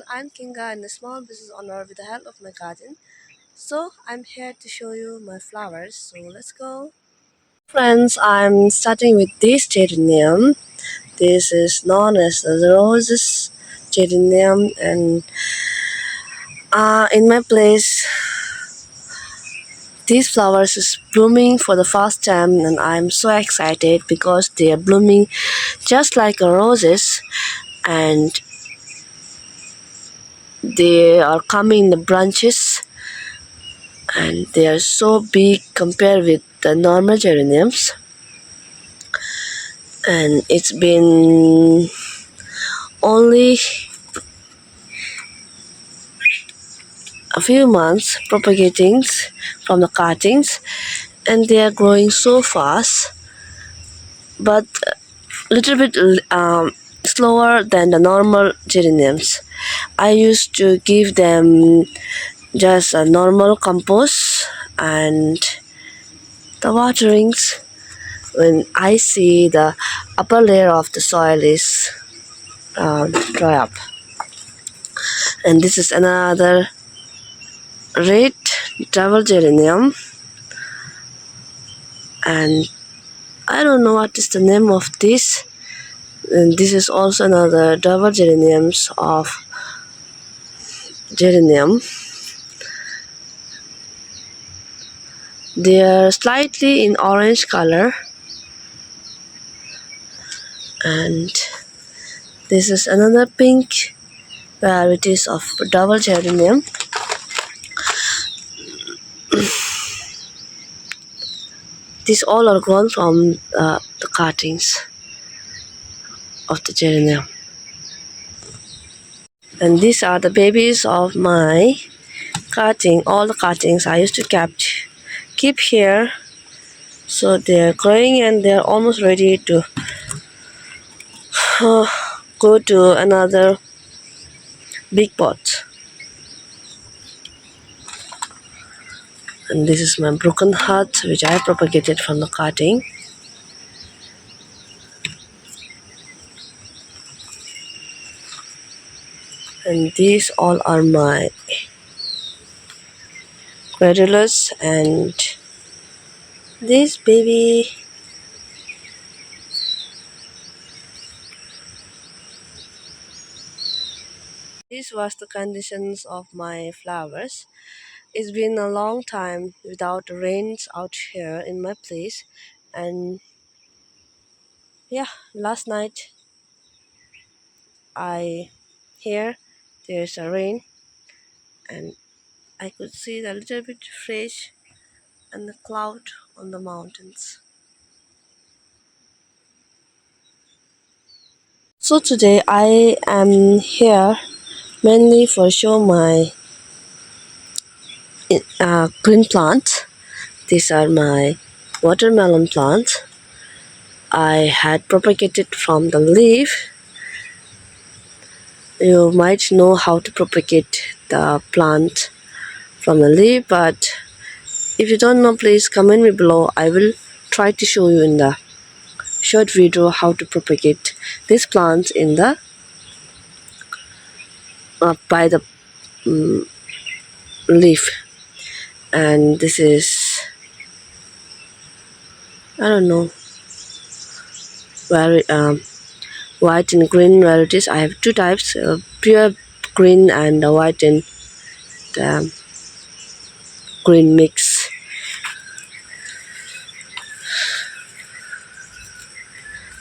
I'm Kinga and a small business owner with the help of my garden. So I'm here to show you my flowers. So let's go. Friends, I'm starting with this geranium. This is known as the roses geranium, and in my place these flowers is blooming for the first time, and I'm so excited because they are blooming just like a roses, and they are coming in the branches, and they are so big compared with the normal geraniums. And it's been only a few months propagating from the cuttings, and they are growing so fast, but a little bit slower than the normal geraniums. I used to give them just a normal compost and the waterings when I see the upper layer of the soil is dry up. And this is another red double geranium, and I don't know what is the name of this. And this is also another double geraniums of geranium. They are slightly in orange color, and this is another pink varieties of double geranium. These all are grown from the cuttings of the geranium. And these are the babies of my cutting. All the cuttings I used to keep here. So they're growing and they're almost ready to go to another big pot. And this is my broken heart, which I propagated from the cutting. And these all are my querulus, and this baby. This was the conditions of my flowers. It's been a long time without rains out here in my place, and yeah, last night I here there's a rain, and I could see the little bit fresh and the cloud on the mountains. So today I am here mainly for show my green plants. These are my watermelon plants. I had propagated from the leaf. You might know how to propagate the plant from the leaf, but if you don't know, please comment me below. I will try to show you in the short video how to propagate this plant in the by the leaf. And this is, I don't know, very white and green varieties. I have two types, pure green and white and green mix.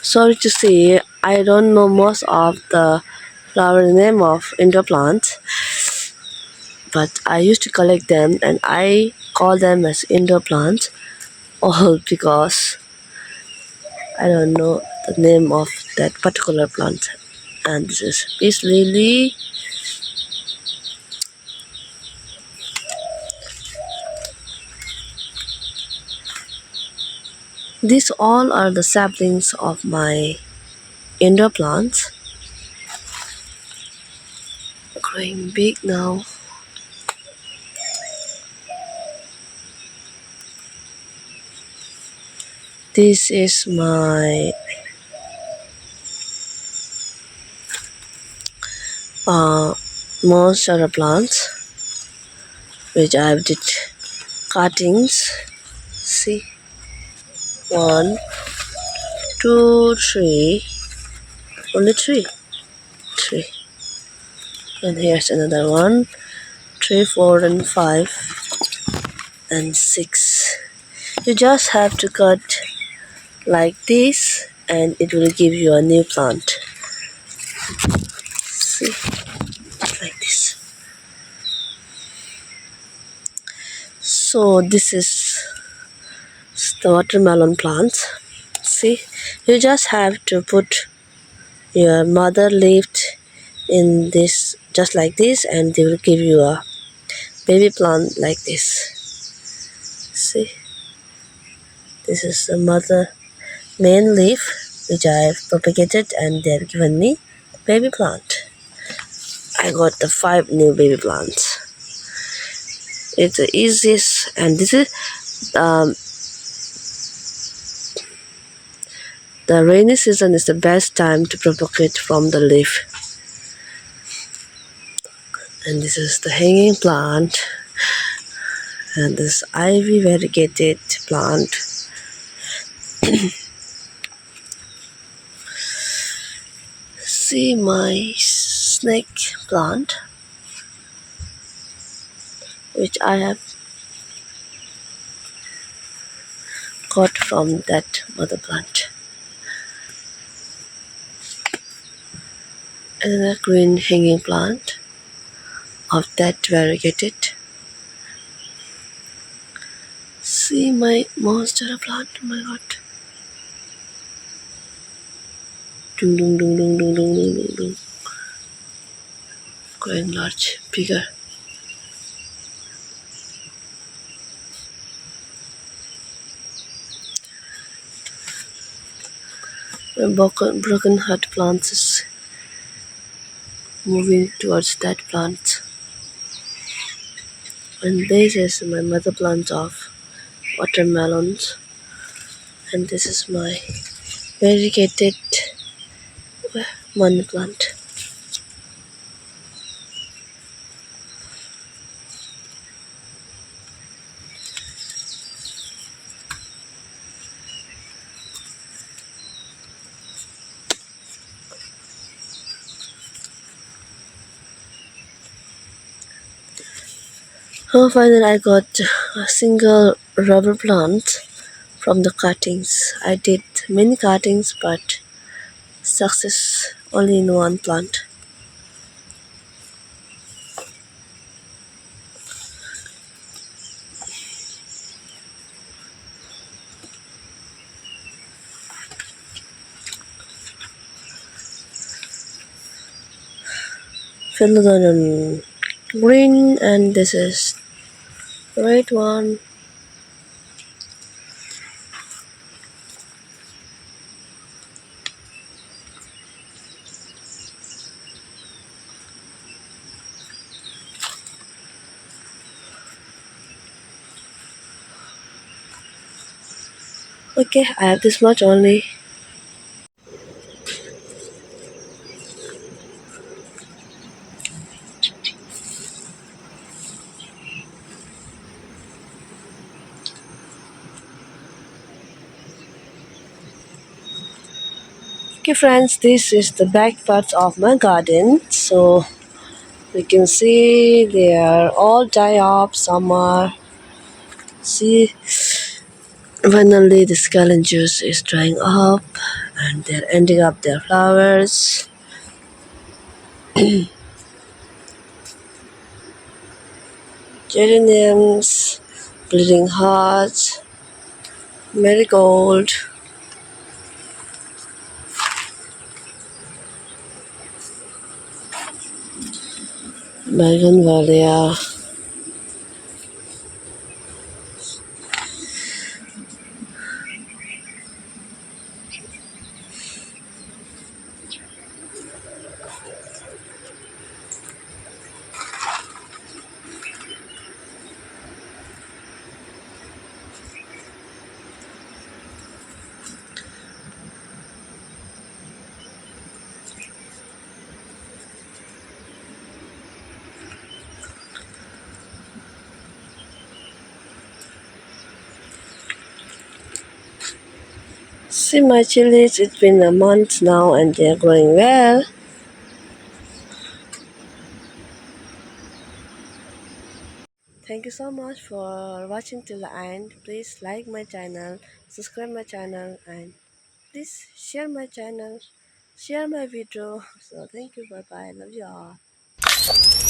Sorry to say, I don't know most of the flower name of indoor plants, but I used to collect them and I call them as indoor plants, all because I don't know the name of that particular plant. And this is peace lily. These all are the saplings of my indoor plants, growing big now. This is my monstera plants, which I have did cuttings. See, one, two, three, only three, and here's another one, three, four, and five, and six. You just have to cut like this, and it will give you a new plant. See, like this. So this is the watermelon plants. See, you just have to put your mother leaf in this just like this, and they will give you a baby plant like this. See, this is the mother main leaf which I have propagated, and they have given me baby plant. I got the 5 new baby plants. It's the easiest, and this is the rainy season is the best time to propagate from the leaf. And this is the hanging plant, and this ivy variegated plant. See my snake plant, which I have got from that mother plant. Another green hanging plant of that variegated. See my monstera plant, oh my god. Dung dung dung dung dung dung dung dung dung. Growing large, bigger. My broken heart plant is moving towards that plant. And this is my mother plant of watermelons. And this is my variegated money plant. Oh, finally I got a single rubber plant from the cuttings. I did many cuttings, but success only in one plant. Philodendron green, and this is red one. Okay, I have this much only. Okay friends, this is the back part of my garden. So you can see they are all die up. Some are, see, finally the scallions is drying up, and they're ending up their flowers. Geraniums, bleeding hearts, marigold, bougainvillea, See my chilies, it's been a month now and they're growing well. Thank you so much for watching till the end. Please like my channel, subscribe my channel, and please share my channel, share my video. So thank you, bye bye, love you all.